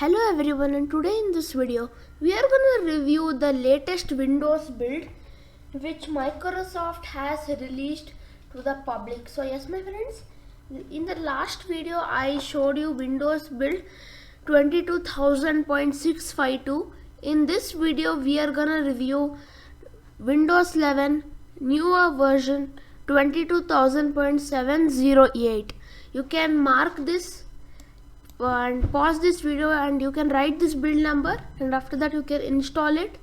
Hello everyone, and today in this video we are going to review the latest Windows build which Microsoft has released to the public. So yes my friends, in the last video I showed you Windows build 22000.652. In this video we are going to review Windows 11 newer version 22000.708. You can mark this and pause this video and you can write this build number, and after that you can install it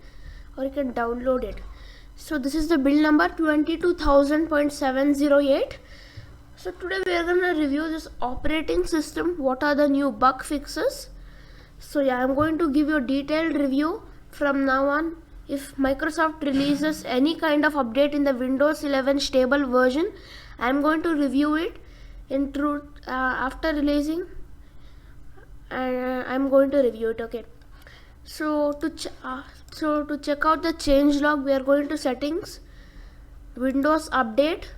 or you can download it. So this is the build number 22000.708. so today we are going to review this operating system, what are the new bug fixes. So yeah, I'm going to give you a detailed review from now on. If Microsoft releases any kind of update in the Windows 11 stable version, I'm going to review it in truth after releasing, and I'm going to review it. Okay, so to check out the changelog, we are going to settings, Windows update,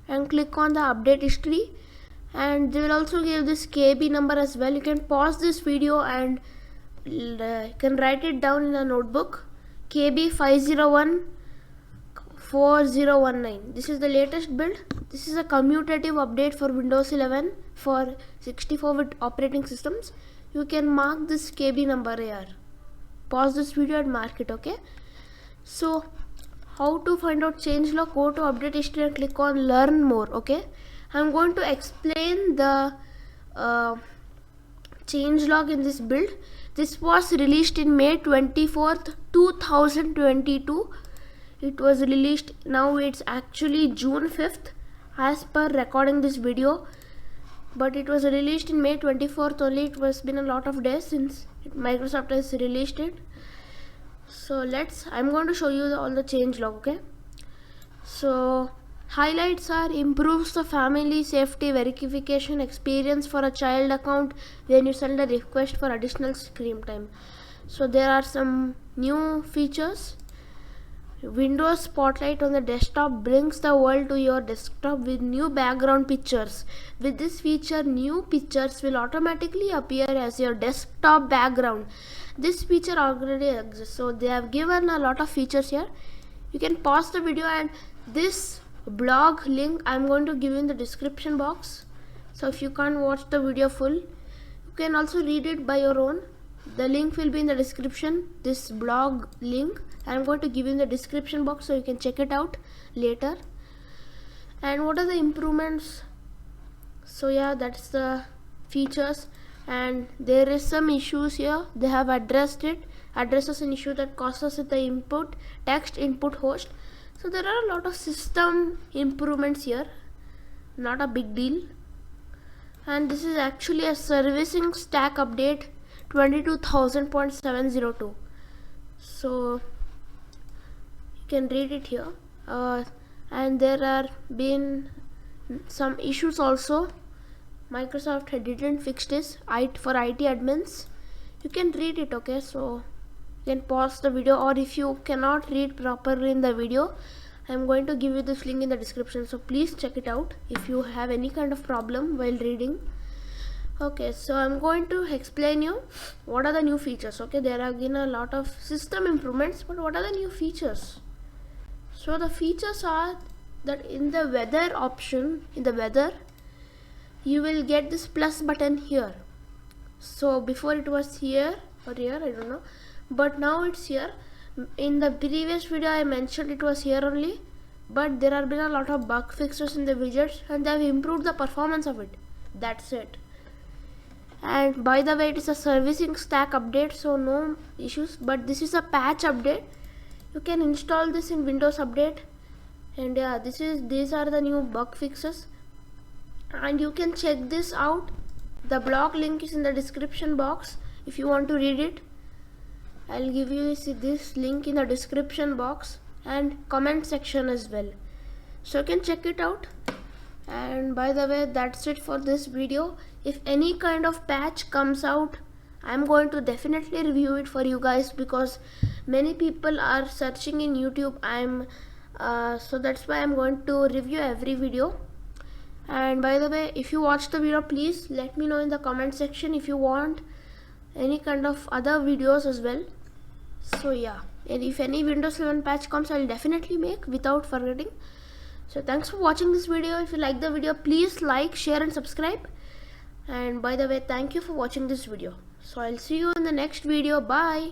and click on the update history, and they will also give this KB number as well. You can pause this video and you can write it down in a notebook. KB 5014019. This is the latest build. This is a commutative update for Windows 11 for 64-bit operating systems. You can mark this KB number here. Pause this video and mark it. Okay, so how to find out changelog? Go to update history and click on learn more. Okay, I'm going to explain the changelog in this build. This was released in May 24th 2022. It was released, now it's actually June 5th as per recording this video, but it was released in May 24th only. It was been a lot of days since Microsoft has released it. So I'm going to show you all the changelog. Okay, so highlights are: improves the family safety verification experience for a child account when you send a request for additional screen time. So there are some new features. Windows Spotlight on the desktop brings the world to your desktop with new background pictures. With this feature, new pictures will automatically appear as your desktop background. This feature already exists, so they have given a lot of features here. You can pause the video, and this blog link I'm going to give you in the description box. So if you can't watch the video full, you can also read it by your own. The link will be in the description. This blog link I'm going to give you in the description box, so you can check it out later. And what are the improvements? So yeah, that's the features, and there is some issues here. They have addresses an issue that causes the text input host. So there are a lot of system improvements here, not a big deal. And this is actually a servicing stack update 22000.702. so you can read it here, and there are been some issues also. Microsoft didn't fix this for IT admins. You can read it. Okay, so you can pause the video, or if you cannot read properly in the video, I'm going to give you this link in the description, so please check it out if you have any kind of problem while reading. Okay, so I'm going to explain you what are the new features. Okay, there have been a lot of system improvements, but what are the new features? So the features are that in the weather option, in the weather, you will get this plus button here. So before it was here or here, I don't know, but now it's here. In the previous video I mentioned it was here only, but there have been a lot of bug fixes in the widgets and they have improved the performance of it. That's it. And by the way, it is a servicing stack update, so no issues, but this is a patch update. You can install this in Windows Update, and yeah, these are the new bug fixes, and you can check this out. The blog link is in the description box if you want to read it. I'll give you this link in the description box and comment section as well, so you can check it out. And by the way, that's it for this video. If any kind of patch comes out, I'm going to definitely review it for you guys, because many people are searching in YouTube. So that's why I'm going to review every video. And by the way, if you watch the video, please let me know in the comment section if you want any kind of other videos as well. So yeah, and if any Windows 11 patch comes, I'll definitely make without forgetting. So thanks for watching this video. If you like the video, please like, share and subscribe. And by the way, thank you for watching this video. So I'll see you in the next video. Bye.